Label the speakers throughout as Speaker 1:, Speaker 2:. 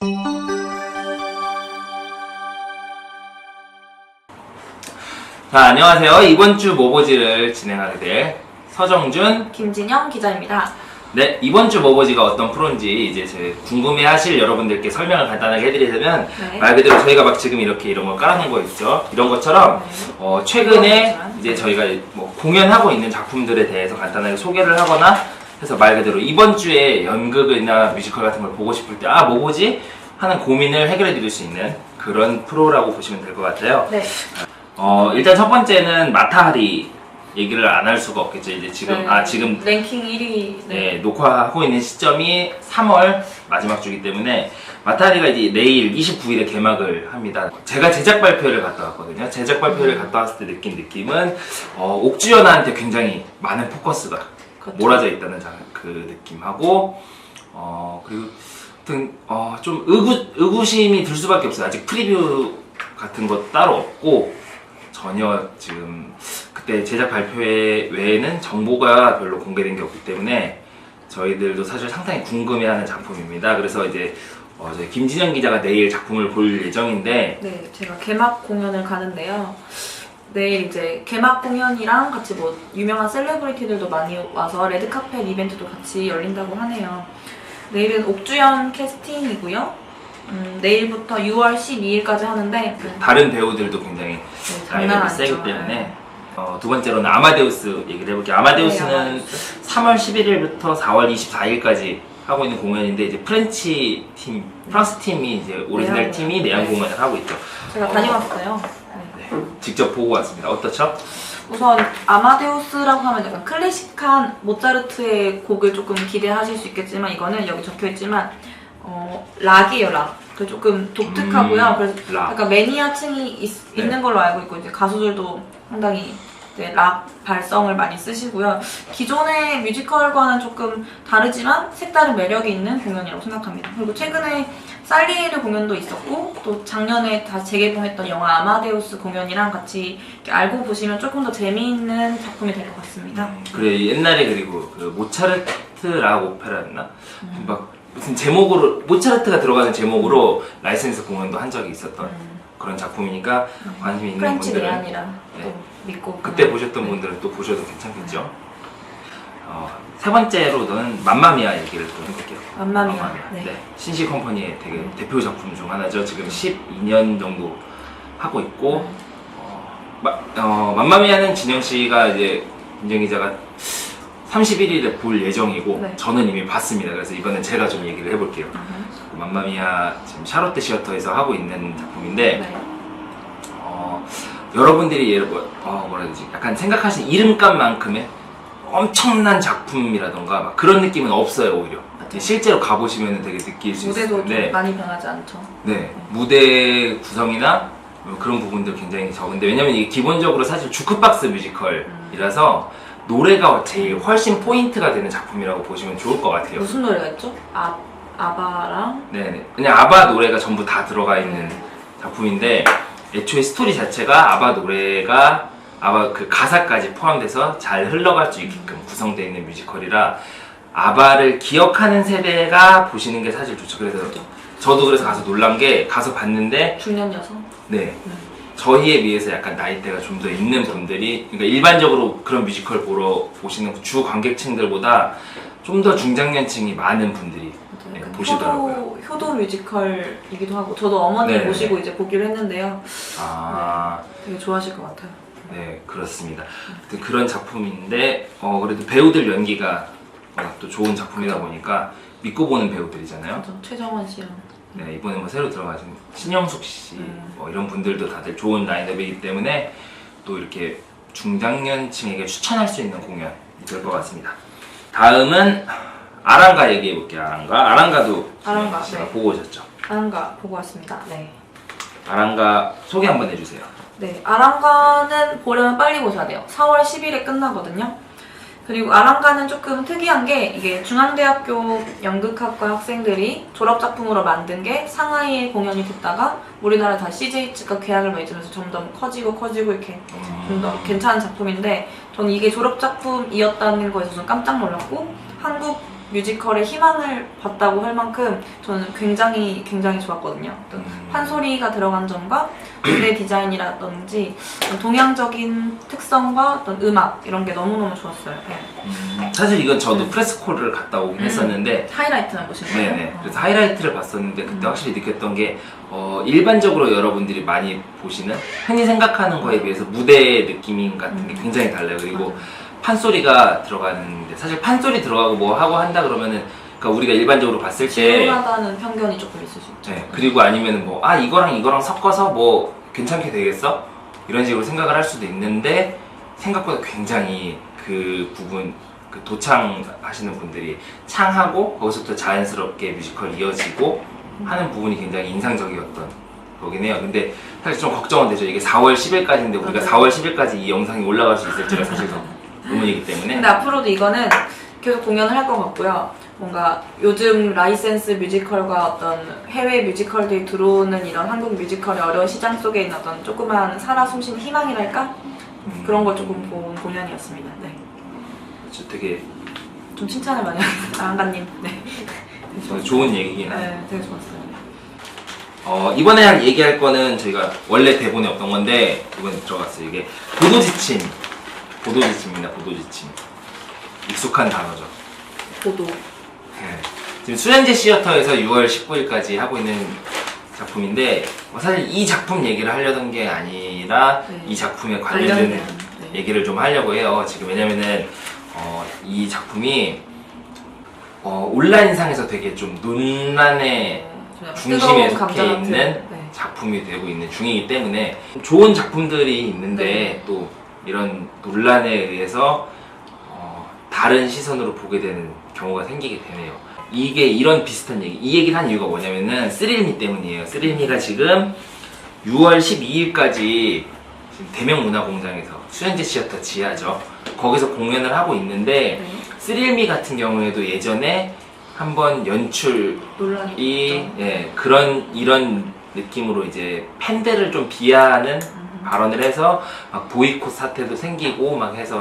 Speaker 1: 자, 안녕하세요. 이번 주 모보지를 진행하게 될 서정준,
Speaker 2: 김진영 기자입니다.
Speaker 1: 네, 이번 주 모보지가 어떤 프로인지 이제 궁금해하실 여러분들께 설명을 간단하게 해드리자면,
Speaker 2: 네.
Speaker 1: 말 그대로 저희가 막 지금 이렇게 이런 거 깔아놓은 거 있죠. 이런 것처럼 최근에 이제 저희가 뭐 공연하고 있는 작품들에 대해서 간단하게 소개를 하거나 해서 말 그대로 이번 주에 연극이나 뮤지컬 같은 걸 보고 싶을 때 뭐 보지? 하는 고민을 해결해 드릴 수 있는 그런 프로라고 보시면 될 것 같아요.
Speaker 2: 네.
Speaker 1: 일단 첫 번째는 마타하리 얘기를 안 할 수가 없겠죠. 이제 지금
Speaker 2: 네.
Speaker 1: 지금
Speaker 2: 랭킹 1위.
Speaker 1: 네, 녹화하고 있는 시점이 3월 마지막 주기 때문에 마타하리가 이제 내일 29일에 개막을 합니다. 제가 제작 발표를 갔다 왔거든요. 제작 발표를 갔다 왔을 때 느낀 느낌은 옥주연한테 굉장히 많은 포커스가
Speaker 2: 그렇죠.
Speaker 1: 몰아져 있다는 그 느낌하고 그리고 좀 의구심이 들 수밖에 없어요. 아직 프리뷰 같은 거 따로 없고 전혀 지금 그때 제작 발표 외에는 정보가 별로 공개된 게 없기 때문에 저희들도 사실 상당히 궁금해하는 작품입니다. 그래서 이제 저희 김진영 기자가 내일 작품을 볼 예정인데,
Speaker 2: 네, 제가 개막 공연을 가는데요. 내일 이제 개막 공연이랑 같이 뭐 유명한 셀레브리티들도 많이 와서 레드카펫 이벤트도 같이 열린다고 하네요. 내일은 옥주연 캐스팅이고요. 내일부터 6월 12일까지 하는데
Speaker 1: 다른 배우들도 굉장히
Speaker 2: 장난
Speaker 1: 라인업이 세기
Speaker 2: 아니죠.
Speaker 1: 때문에 두 번째로는 아마데우스 얘기를 해볼게요. 아마데우스는
Speaker 2: 네,
Speaker 1: 3월 11일부터 4월 24일까지 하고 있는 공연인데 이제 프랑스 팀이 이제 오리지널
Speaker 2: 내한
Speaker 1: 팀이
Speaker 2: 공연.
Speaker 1: 내한
Speaker 2: 네.
Speaker 1: 공연을 하고 있죠.
Speaker 2: 제가 다녀왔어요. 네.
Speaker 1: 네, 직접 보고 왔습니다. 어떻죠?
Speaker 2: 우선 아마데우스라고 하면 약간 클래식한 모차르트의 곡을 조금 기대하실 수 있겠지만 이거는 여기 적혀있지만 락이에요. 락. 그 조금 독특하고요. 그래서
Speaker 1: 락.
Speaker 2: 약간 매니아층이
Speaker 1: 네.
Speaker 2: 있는 걸로 알고 있고 이제 가수들도 상당히 이제 락 발성을 많이 쓰시고요. 기존의 뮤지컬과는 조금 다르지만 색다른 매력이 있는 공연이라고 생각합니다. 그리고 최근에 살리에르 공연도 있었고 또 작년에 다시 재개봉했던 영화 아마데우스 공연이랑 같이 이렇게 알고 보시면 조금 더 재미있는 작품이 될 것 같습니다.
Speaker 1: 그래 옛날에 그리고 그 모차르트 락 오페라였나? 막 무슨 제목으로 모차르트가 들어가는 제목으로 라이센스 공연도 한 적이 있었던 그런 작품이니까 관심이 있는
Speaker 2: 프렌치
Speaker 1: 분들은
Speaker 2: 레안이라
Speaker 1: 네.
Speaker 2: 또 믿고
Speaker 1: 그때 보셨던 분들은 또 보셔도 괜찮겠죠. 세 번째로는 맘마미아 얘기를 또 해볼게요.
Speaker 2: 맘마미아. 네.
Speaker 1: 신시 컴퍼니의 되게 대표 작품 중 하나죠. 지금 12년 정도 하고 있고 맘마미아는 진영 씨가 이제 김정 기자가 31일에 볼 예정이고
Speaker 2: 네.
Speaker 1: 저는 이미 봤습니다. 그래서 이번엔 제가 좀 얘기를 해볼게요. 맘마미아 지금 샤롯테 시어터에서 하고 있는 작품인데
Speaker 2: 네.
Speaker 1: 여러분들이 뭐라 해야 되지? 약간 생각하신 이름값만큼의 엄청난 작품이라던가 막 그런 느낌은 없어요. 오히려 실제로 가보시면 되게 느낄 수 있을
Speaker 2: 무대도
Speaker 1: 텐데
Speaker 2: 좀 많이 변하지 않죠.
Speaker 1: 네, 무대 구성이나 그런 부분들 굉장히 적은데 왜냐면 이게 기본적으로 사실 주크박스 뮤지컬이라서 노래가 제일 훨씬 포인트가 되는 작품이라고 보시면 좋을 것 같아요.
Speaker 2: 무슨 노래가 있죠? 아바랑?
Speaker 1: 네, 그냥 아바 노래가 전부 다 들어가 있는 작품인데 애초에 스토리 자체가 아바 노래가 아바 그 가사까지 포함돼서 잘 흘러갈 수 있게끔 구성되어 있는 뮤지컬이라 아바를 기억하는 세대가 보시는 게 사실 좋죠. 그래서 저도 그래서 가서 놀란 게 가서 봤는데
Speaker 2: 중년 여성?
Speaker 1: 네. 저희에 비해서 약간 나이대가 좀 더 있는 분들이 그러니까 일반적으로 그런 뮤지컬 보러 오시는 주 관객층들보다 좀 더 중장년층이 많은 분들이 네, 보시더라고요.
Speaker 2: 효도 뮤지컬이기도 하고 저도 어머니
Speaker 1: 네.
Speaker 2: 모시고 이제 보기로 했는데요.
Speaker 1: 아,
Speaker 2: 되게 좋아하실 것 같아요.
Speaker 1: 네, 그렇습니다. 그런 작품인데 그래도 배우들 연기가 워낙 또 좋은 작품이다 보니까 믿고 보는 배우들이잖아요.
Speaker 2: 전 최정원 씨랑
Speaker 1: 네, 이번에 뭐 새로 들어가신 신영숙 씨 이런 분들도 다들 좋은 라인업이기 때문에 또 이렇게 중장년층에게 추천할 수 있는 공연이 될 것 같습니다. 다음은 아랑가 얘기해 볼게요. 아랑가도
Speaker 2: 아랑가,
Speaker 1: 제가
Speaker 2: 네.
Speaker 1: 보고 오셨죠?
Speaker 2: 아랑가 보고 왔습니다. 네.
Speaker 1: 아랑가 소개 한번 해주세요.
Speaker 2: 네, 아랑가는 보려면 빨리 보셔야 돼요. 4월 10일에 끝나거든요. 그리고 아랑가는 조금 특이한 게 이게 중앙대학교 연극학과 학생들이 졸업작품으로 만든 게 상하이에 공연이 됐다가 우리나라 다 CJ 측과 계약을 맺으면서 점점 커지고 이렇게 좀 더 괜찮은 작품인데 저는 이게 졸업작품이었다는 거에서 좀 깜짝 놀랐고 한국 뮤지컬의 희망을 봤다고 할 만큼 저는 굉장히 좋았거든요. 어떤 판소리가 들어간 점과 무대 디자인이라든지 동양적인 특성과 어떤 음악 이런 게 너무너무 좋았어요. 네.
Speaker 1: 사실 이건 저도 프레스콜을 갔다 오긴 했었는데
Speaker 2: 하이라이트만 보신 거예요?
Speaker 1: 네네. 그래서 하이라이트를 봤었는데 그때 확실히 느꼈던 게 일반적으로 여러분들이 많이 보시는 흔히 생각하는 거에 비해서 무대의 느낌 같은 게 굉장히 달라요. 그리고 판소리가 들어가는데 사실 판소리 들어가고 뭐 하고 한다 그러면은 그러니까 우리가 일반적으로 봤을 때
Speaker 2: 지루하다는 편견이 조금 있을 수 있죠.
Speaker 1: 네, 그리고 아니면은 뭐 이거랑 섞어서 뭐 괜찮게 되겠어? 이런 식으로 생각을 할 수도 있는데 생각보다 굉장히 그 부분 그 도창 하시는 분들이 창하고 거기서부터 자연스럽게 뮤지컬이 이어지고 하는 부분이 굉장히 인상적이었던 거긴 해요. 근데 사실 좀 걱정은 되죠. 이게 4월 10일까지인데 우리가 4월 10일까지 이 영상이 올라갈 수 있을지가 사실 의문이기 때문에.
Speaker 2: 근데 앞으로도 이거는 계속 공연을 할 것 같고요. 뭔가 요즘 라이센스 뮤지컬과 어떤 해외 뮤지컬들이 들어오는 이런 한국 뮤지컬의 어려운 시장 속에 있는 어떤 조그만 살아 숨쉬는 희망이랄까? 그런 걸 조금 본 공연이었습니다. 네.
Speaker 1: 그렇죠. 되게
Speaker 2: 좀 칭찬을 많이 하셨어요. 아한가님. 네.
Speaker 1: 좋은 얘기긴 하네요.
Speaker 2: 네, 되게 좋았어요.
Speaker 1: 이번에 얘기할 거는 저희가 원래 대본에 없던 건데 이번에 들어갔어요. 이게 보도지침입니다. 보도지침. 익숙한 단어죠.
Speaker 2: 보도.
Speaker 1: 네. 지금 수련제 시어터에서 6월 19일까지 하고 있는 작품인데 사실 이 작품 얘기를 하려던 게 아니라
Speaker 2: 네.
Speaker 1: 이 작품에 관련된
Speaker 2: 네.
Speaker 1: 얘기를 좀 하려고 해요. 지금 왜냐면은 이 작품이 온라인상에서 되게 좀 논란의 중심에 속해 있는
Speaker 2: 네.
Speaker 1: 작품이 되고 있는 중이기 때문에 좋은 작품들이 있는데
Speaker 2: 네.
Speaker 1: 또 이런 논란에 의해서 다른 시선으로 보게 되는 경우가 생기게 되네요. 이게 이런 비슷한 이 얘기를 한 이유가 뭐냐면은 쓰릴미 때문이에요. 쓰릴미가 지금 6월 12일까지 대명문화공장에서 수련제 시어터 지하죠. 거기서 공연을 하고 있는데
Speaker 2: 네.
Speaker 1: 쓰릴미 같은 경우에도 예전에 한번 연출이
Speaker 2: 논란이
Speaker 1: 이런 느낌으로 이제 팬들을 좀 비하하는 발언을 해서 막 보이콧 사태도 생기고 막 해서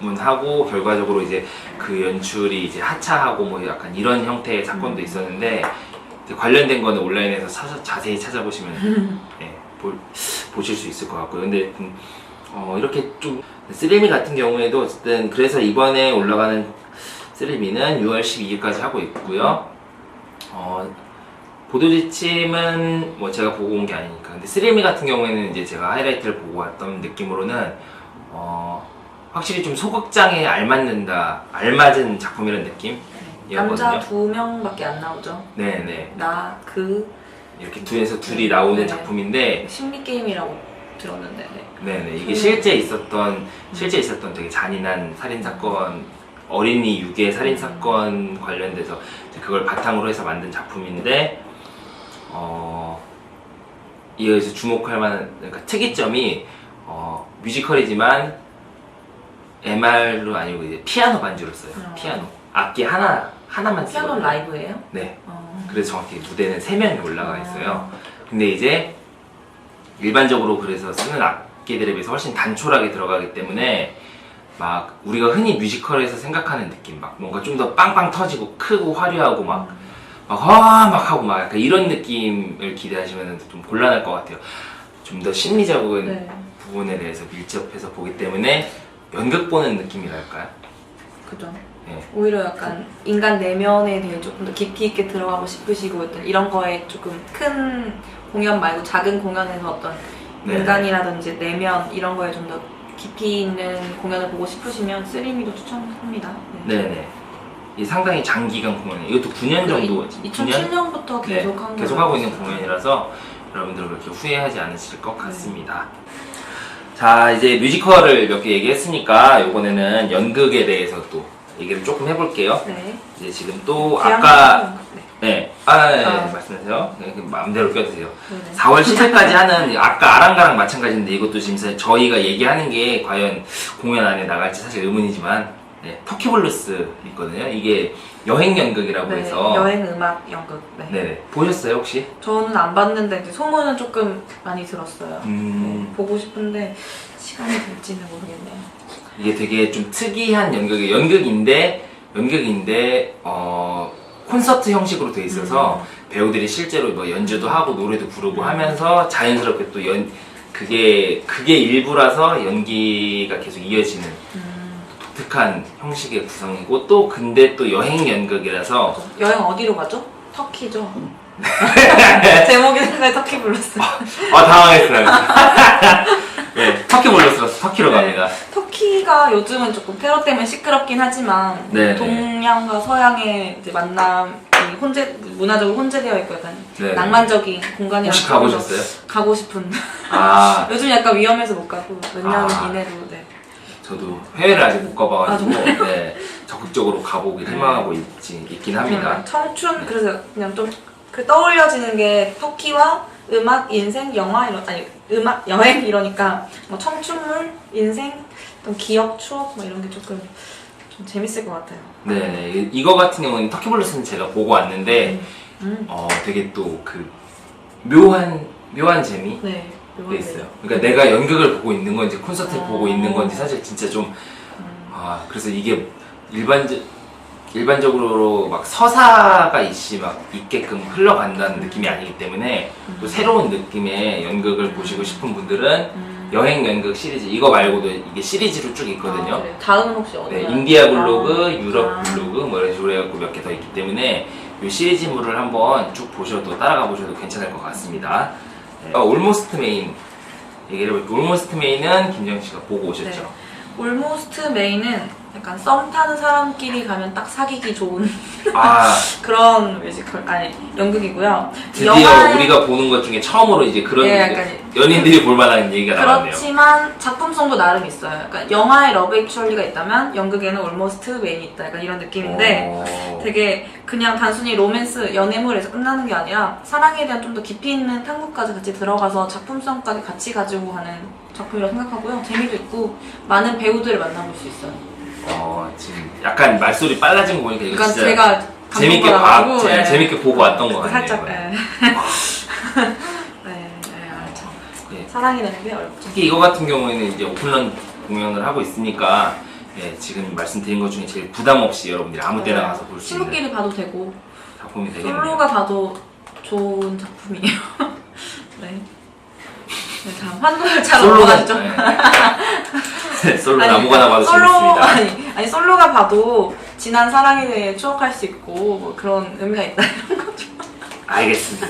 Speaker 1: 사과문하고 결과적으로 이제 그 연출이 이제 하차하고 뭐 약간 이런 형태의 사건도 있었는데 이제 관련된 거는 온라인에서 자세히 찾아보시면 보실 수 있을 것 같고요. 근데 이렇게 좀 쓰리미 같은 경우에도 어쨌든 그래서 이번에 올라가는 쓰리미는 6월 12일까지 하고 있고요. 보도지침은 뭐 제가 보고 온 게 아니니까. 근데 쓰리미 같은 경우에는 이제 제가 하이라이트를 보고 왔던 느낌으로는 확실히 좀 소극장에 알맞은 작품이라는 느낌이었거든요.
Speaker 2: 남자 2명밖에 안 나오죠.
Speaker 1: 네네. 이렇게 둘이 나오는
Speaker 2: 네.
Speaker 1: 작품인데
Speaker 2: 심리 게임이라고 들었는데. 네.
Speaker 1: 네네. 이게 실제 있었던 되게 잔인한 살인 사건, 어린이 유괴 살인 사건 관련돼서 그걸 바탕으로 해서 만든 작품인데 이거에서 주목할 만한 그러니까 특이점이 뮤지컬이지만 MR로 아니고 이제 피아노 반주를 써요. 피아노 악기 하나만 쓰고.
Speaker 2: 피아노 라이브예요?
Speaker 1: 네. 그래서 정확히 무대는 3명이 올라가 있어요. 근데 이제 일반적으로 그래서 쓰는 악기들에 비해서 훨씬 단촐하게 들어가기 때문에 막 우리가 흔히 뮤지컬에서 생각하는 느낌, 막 뭔가 좀 더 빵빵 터지고 크고 화려하고 막 하고 막 약간 이런 느낌을 기대하시면 좀 곤란할 것 같아요. 좀 더 심리적인 부분에 대해서 밀접해서 보기 때문에 연극 보는 느낌이랄까요?
Speaker 2: 그죠.
Speaker 1: 네.
Speaker 2: 오히려 약간 인간 내면에 대해 조금 더 깊이 있게 들어가고 싶으시고 이런 거에 조금 큰 공연 말고 작은 공연에서 어떤 인간이라든지 내면 이런 거에 좀 더 깊이 있는 공연을 보고 싶으시면 쓰리미도 추천합니다.
Speaker 1: 네네. 이 상당히 장기간 공연이에요. 이것도 9년 정도
Speaker 2: 2007년부터
Speaker 1: 계속 하고 있는 공연이라서 여러분들 그렇게 후회하지 않으실 것 같습니다. 자, 이제 뮤지컬을 몇 개 얘기했으니까 이번에는 연극에 대해서 또 얘기를 조금 해볼게요.
Speaker 2: 네.
Speaker 1: 이제 지금 또 아까 말씀하세요. 네, 마음대로 껴드세요.
Speaker 2: 네네.
Speaker 1: 4월 10일까지 하는 아까 아랑가랑 마찬가지인데 이것도 지금 저희가 얘기하는 게 과연 공연 안에 나갈지 사실 의문이지만 터키블루스 있거든요. 이게 여행 연극이라고 해서
Speaker 2: 여행 음악 연극.
Speaker 1: 네네. 보셨어요 혹시?
Speaker 2: 저는 안 봤는데 이제 소문은 조금 많이 들었어요. 보고 싶은데 시간이 될지는 모르겠네요.
Speaker 1: 이게 되게 좀 특이한 연극인데 연극인데 콘서트 형식으로 돼 있어서 배우들이 실제로 뭐 연주도 하고 노래도 부르고 하면서 자연스럽게 또 그게 일부라서 연기가 계속 이어지는 독특한 형식의 구성이고 또 근데 또 여행 연극이라서
Speaker 2: 여행 어디로 가죠? 터키죠. 제목이 생각에 터키 블루스.
Speaker 1: 당황했어요. 네, 터키 블루스라서 터키로 갑니다.
Speaker 2: 터키가 요즘은 조금 테러 때문에 시끄럽긴 하지만
Speaker 1: 네,
Speaker 2: 동양과 서양의 이제 만남이 문화적으로 혼재되어 있고 약간
Speaker 1: 네,
Speaker 2: 낭만적인 공간이라서
Speaker 1: 혹시 가보셨어요?
Speaker 2: 가고 싶은.
Speaker 1: 아,
Speaker 2: 요즘 약간 위험해서 못 가고 몇 년
Speaker 1: 아.
Speaker 2: 이내로. 네.
Speaker 1: 저도 해외를 아직 못 가봐가지고
Speaker 2: 아,
Speaker 1: 네, 적극적으로 가보길 희망하고 있긴 합니다.
Speaker 2: 청춘 그래서 그냥 좀 그 떠올려지는 게 터키와 음악, 인생, 영화 음악, 여행 이러니까 뭐 청춘물, 인생, 어떤 기억, 추억 뭐 이런 게 조금 좀 재밌을 것 같아요.
Speaker 1: 네, 이거 같은 경우는 터키 블루스는 제가 보고 왔는데 되게 또 그 묘한 재미
Speaker 2: 네.
Speaker 1: 돼 있어요. 그러니까 내가 연극을 보고 있는 건지 콘서트를 보고 있는 건지 사실 진짜 좀 그래서 이게 일반적으로 막 서사가 있게끔 흘러간다는 느낌이 아니기 때문에 또 새로운 느낌의 연극을 보시고 싶은 분들은 여행 연극 시리즈 이거 말고도 이게 시리즈로 쭉 있거든요.
Speaker 2: 그래요? 다음은 혹시 어디가?
Speaker 1: 네, 인디아 블로그, 유럽 블로그 뭐 이런 식으로 해갖고 몇 개 더 있기 때문에 이 시리즈물을 한번 쭉 보셔도 따라가 보셔도 괜찮을 것 같습니다. 네. 올모스트 메인 얘기를 해볼게요. 올모스트 메인은 김정 씨가 보고 오셨죠?
Speaker 2: 네. 올모스트 메인은 약간 썸 타는 사람끼리 가면 딱 사귀기 좋은 그런 뮤지컬 연극이고요.
Speaker 1: 드디어 우리가 보는 것 중에 처음으로 이제 그런 연인들이 볼 만한 얘기가 나왔네요.
Speaker 2: 그렇지만 작품성도 나름 있어요. 그러니까 영화에 러브 액츄얼리가 있다면 연극에는 올모스트 메인이 있다. 약간 이런 느낌인데 되게 그냥 단순히 로맨스 연애물에서 끝나는 게 아니라 사랑에 대한 좀 더 깊이 있는 탐구까지 같이 들어가서 작품성까지 같이 가지고 가는 작품이라고 생각하고요. 재미도 있고 많은 배우들을 만나볼 수 있어요.
Speaker 1: 지금 약간 말소리 빨라진 거 보니까 이거
Speaker 2: 그러니까
Speaker 1: 진짜
Speaker 2: 제가
Speaker 1: 재밌게 재밌게 보고 왔던 거 같네요.
Speaker 2: 살짝 알죠.
Speaker 1: 네.
Speaker 2: 사랑이라는 게 어렵죠.
Speaker 1: 특히 이거 같은 경우에는 이제 오픈런 공연을 하고 있으니까 지금 말씀드린 것 중에 제일 부담 없이 여러분들이 아무 때나 가서 볼 수 있는
Speaker 2: 친구끼리 봐도 되고
Speaker 1: 작품이 되겠네요.
Speaker 2: 솔로가 봐도 좋은 작품이에요. 네. 다음 환도열차로 넘어가시죠.
Speaker 1: 솔로 아무거나 봐도 재밌습니다.
Speaker 2: 아니 솔로가 봐도 지난 사랑에 대해 추억할 수 있고 뭐 그런 의미가 있다 이런 거죠.
Speaker 1: 알겠습니다.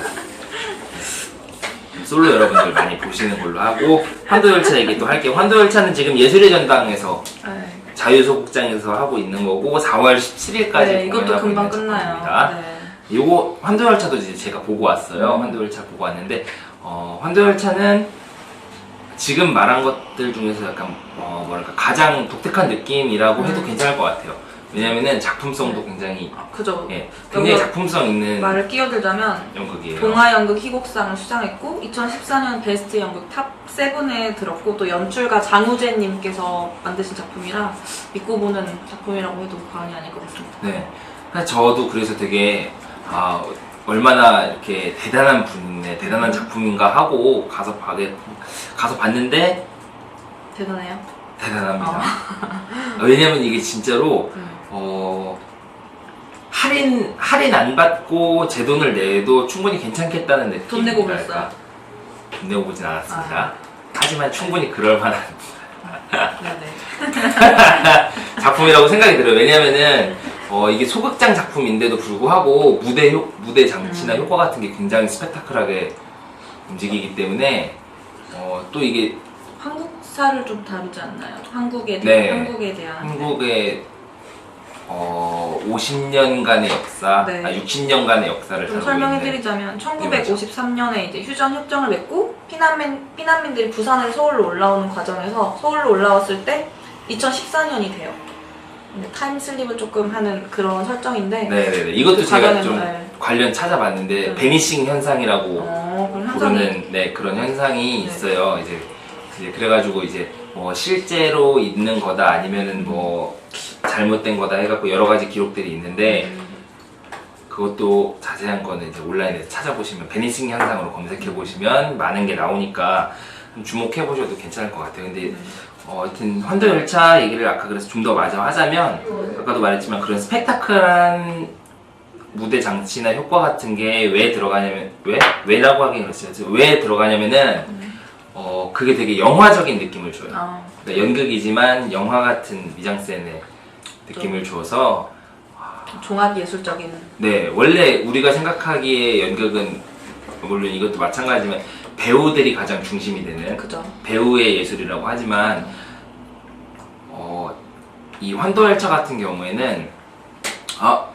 Speaker 1: 솔로 여러분들 많이 보시는 걸로 하고 환도열차 얘기 또 할게요. 환도열차는 지금 예술의 전당에서 자유소극장에서 하고 있는 거고 4월 17일까지
Speaker 2: 이것도 금방 끝나요.
Speaker 1: 요거 환도열차도 이제 제가 보고 왔어요. 환도열차 보고 왔는데 환도열차는 지금 말한 것들 중에서 약간 뭐랄까 가장 독특한 느낌이라고 해도 괜찮을 것 같아요. 왜냐면은 작품성도 굉장히
Speaker 2: 그죠.
Speaker 1: 굉장히 작품성 있는
Speaker 2: 말을 끼어들자면
Speaker 1: 연극이에요.
Speaker 2: 동아연극 희곡상을 수상했고 2014년 베스트 연극 탑 7에 들었고 또 연출가 장우재님께서 만드신 작품이라 믿고 보는 작품이라고 해도 과언이 아닐 것 같습니다.
Speaker 1: 네. 저도 그래서 되게 얼마나 이렇게 대단한 분의 대단한 작품인가 하고 가서 봤는데
Speaker 2: 대단해요?
Speaker 1: 대단합니다. 왜냐면 이게 진짜로 할인 안 받고 제 돈을 내도 충분히 괜찮겠다는 느낌.
Speaker 2: 돈 내고 보셨어요?
Speaker 1: 돈 내고 보진 않았습니다. 하지만 충분히 그럴 만한 작품이라고 생각이 들어요. 왜냐면은 이게 소극장 작품인데도 불구하고 무대 장치나 효과 같은 게 굉장히 스펙타클하게 움직이기 때문에 또 이게
Speaker 2: 한국사를 좀 다루지 않나요? 한국에 대한
Speaker 1: 한국의 50년간의 역사, 60년간의 역사를
Speaker 2: 좀
Speaker 1: 다루고
Speaker 2: 설명해드리자면 1953년에 이제 휴전 협정을 맺고 피난민들이 부산에서 서울로 올라오는 과정에서 서울로 올라왔을 때 2014년이 돼요. 타임슬립을 조금 하는 그런 설정인데
Speaker 1: 네네네. 이것도 제가 좀 관련 찾아봤는데 베니싱 현상이라고 부르는 그런 현상이 있어요. 이제 그래가지고 이제 뭐 실제로 있는 거다 아니면은 뭐 잘못된 거다 해갖고 여러 가지 기록들이 있는데 그것도 자세한 거는 이제 온라인에서 찾아보시면 베니싱 현상으로 검색해 보시면 많은 게 나오니까 좀 주목해 보셔도 괜찮을 것 같아요. 근데 하여튼 환도열차 얘기를 아까 그래서 좀 더 마저 하자면 아까도 말했지만 그런 스펙타클한 무대 장치나 효과 같은 게 왜 들어가냐면 왜라고 하긴 그렇죠. 왜 들어가냐면은 그게 되게 영화적인 느낌을 줘요. 그러니까 연극이지만 영화 같은 미장센의 느낌을 줘서
Speaker 2: 종합 예술적인.
Speaker 1: 네, 원래 우리가 생각하기에 연극은 물론 이것도 마찬가지지만 배우들이 가장 중심이 되는
Speaker 2: 그죠.
Speaker 1: 배우의 예술이라고 하지만 이 환도열차 같은 경우에는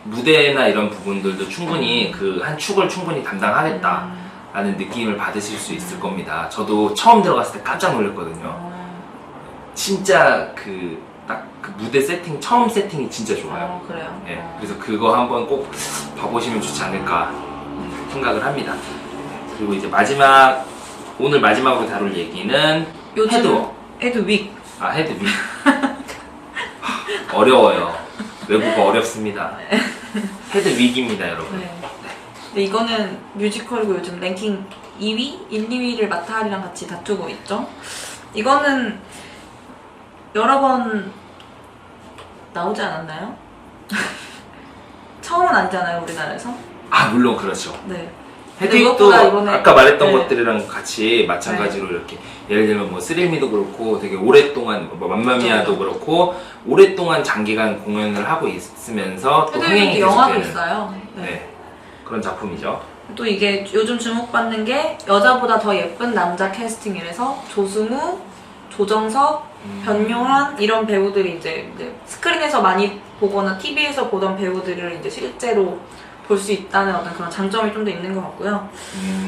Speaker 1: 무대나 이런 부분들도 충분히 그 한 축을 충분히 담당하겠다 라는 느낌을 받으실 수 있을 겁니다. 저도 처음 들어갔을 때 깜짝 놀랐거든요. 진짜 딱 그 무대 세팅, 처음 세팅이 진짜 좋아요.
Speaker 2: 그래요?
Speaker 1: 네, 그래서 그거 한번 꼭 봐보시면 좋지 않을까 생각을 합니다. 그리고 이제 오늘 마지막으로 다룰 얘기는 헤드워크.
Speaker 2: 헤드윅.
Speaker 1: 헤드윅. 어려워요. 외국어 어렵습니다. 헤드윅입니다, 여러분.
Speaker 2: 네. 근데 이거는 뮤지컬이고 요즘 랭킹 2위? 1, 2위를 마타리랑 같이 다투고 있죠. 이거는 여러 번 나오지 않았나요? 처음은 아니잖아요, 우리나라에서.
Speaker 1: 물론 그렇죠.
Speaker 2: 네.
Speaker 1: 헤드윅도 아까 말했던
Speaker 2: 네.
Speaker 1: 것들이랑 같이 마찬가지로 이렇게 예를 들면 뭐 스릴미도 그렇고 되게 오랫동안 맘마미아도 그렇고 오랫동안 장기간 공연을 하고 있으면서 또 흥행이
Speaker 2: 영화도
Speaker 1: 계속되는
Speaker 2: 있어요.
Speaker 1: 네, 그런 작품이죠.
Speaker 2: 또 이게 요즘 주목받는 게 여자보다 더 예쁜 남자 캐스팅이라서 조승우, 조정석, 변요한 이런 배우들이 이제 스크린에서 많이 보거나 TV에서 보던 배우들을 이제 실제로 볼 수 있다는 어떤 그런 장점이 좀 더 있는 것 같고요.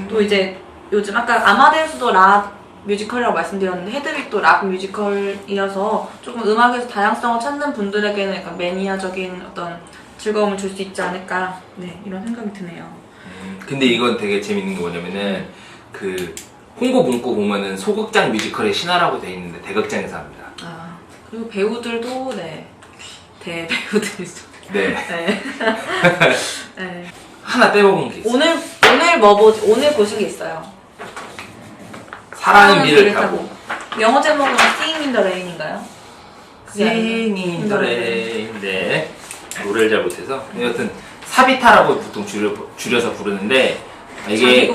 Speaker 2: 또 이제 요즘 아까 아마데우스도 락 뮤지컬이라고 말씀드렸는데 헤드윅도 락 뮤지컬이어서 조금 음악에서 다양성을 찾는 분들에게는 약간 매니아적인 어떤 즐거움을 줄 수 있지 않을까 이런 생각이 드네요.
Speaker 1: 근데 이건 되게 재밌는 게 뭐냐면은 그 홍보 문구 보면은 소극장 뮤지컬의 신화라고 돼 있는데 대극장에서 합니다.
Speaker 2: 그리고 배우들도 대배우들이죠.
Speaker 1: 네.
Speaker 2: 네. 네.
Speaker 1: 하나 빼먹은 게 있어요.
Speaker 2: 오늘 보신 게 있어요.
Speaker 1: 사랑은 비를 타고.
Speaker 2: 영어 제목은 Singing in the Rain인가요?
Speaker 1: Singing in the Rain. 네. 노래를 잘 못해서. 여튼 사비타라고 보통 줄여서 부르는데 이게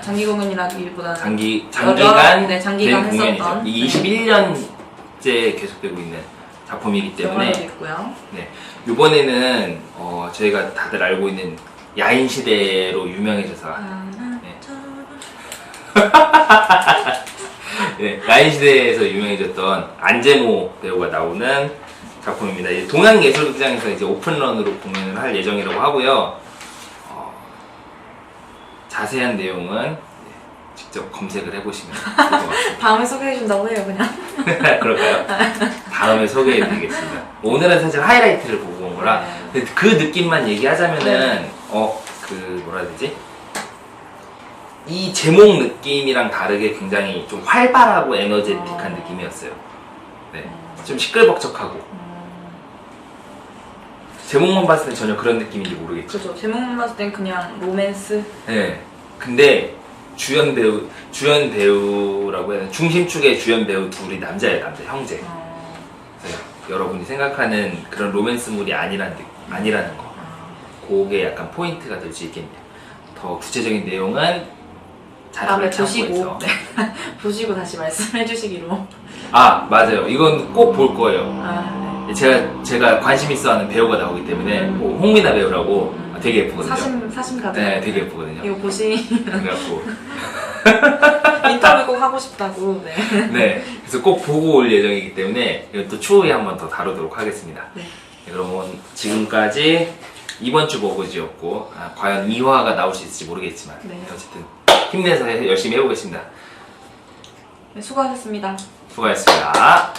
Speaker 2: 장기 공연이라기보다는
Speaker 1: 장기간
Speaker 2: 장기간
Speaker 1: 된 공연이죠.
Speaker 2: 했었던
Speaker 1: 이 21년째 계속되고 있는 작품이기 때문에
Speaker 2: 있고요.
Speaker 1: 네. 이번에는 저희가 다들 알고 있는 야인 시대로 유명해져서 네, 야인 시대에서 유명해졌던 안재모 배우가 나오는 작품입니다. 동양예술극장에서 이제 오픈런으로 공연을 할 예정이라고 하고요. 자세한 내용은 직접 검색을 해보시면 될 것 같습니다.
Speaker 2: 다음에 소개해준다고 해요, 그냥.
Speaker 1: 그럴까요? 다음에 소개해드리겠습니다. 오늘은 사실 하이라이트를 보고 온 거라 그 느낌만 얘기하자면은 뭐라 해야 되지? 이 제목 느낌이랑 다르게 굉장히 좀 활발하고 에너제틱한 느낌이었어요. 네, 좀 시끌벅적하고 제목만 봤을 땐 전혀 그런 느낌인지 모르겠죠.
Speaker 2: 그죠. 제목만 봤을 땐 그냥 로맨스.
Speaker 1: 네, 근데 주연 배우라고 해야 되나? 중심축의 주연 배우 둘이 남자예요, 남자 형제. 그래서 여러분이 생각하는 그런 로맨스물이 아니라는 거. 그게 약간 포인트가 될 수 있겠네요. 더 구체적인 내용은
Speaker 2: 다음에 보시고 보시고 다시 말씀해 주시기로.
Speaker 1: 맞아요. 이건 꼭 볼 거예요. 제가 관심 있어하는 배우가 나오기 때문에 홍미나 배우라고 되게 예쁘거든요.
Speaker 2: 사심 가득.
Speaker 1: 네, 되게 예쁘거든요.
Speaker 2: 이거
Speaker 1: 그래갖고
Speaker 2: 인터뷰 꼭 하고 싶다고.
Speaker 1: 네, 그래서 꼭 보고 올 예정이기 때문에 이것도 추후에 한번 더 다루도록 하겠습니다.
Speaker 2: 네.
Speaker 1: 그러면 지금까지 이번 주 버거지였고 과연 2화가 나올 수 있을지 모르겠지만 어쨌든 힘내서 열심히 해보겠습니다.
Speaker 2: 수고하셨습니다.
Speaker 1: 수고하셨습니다.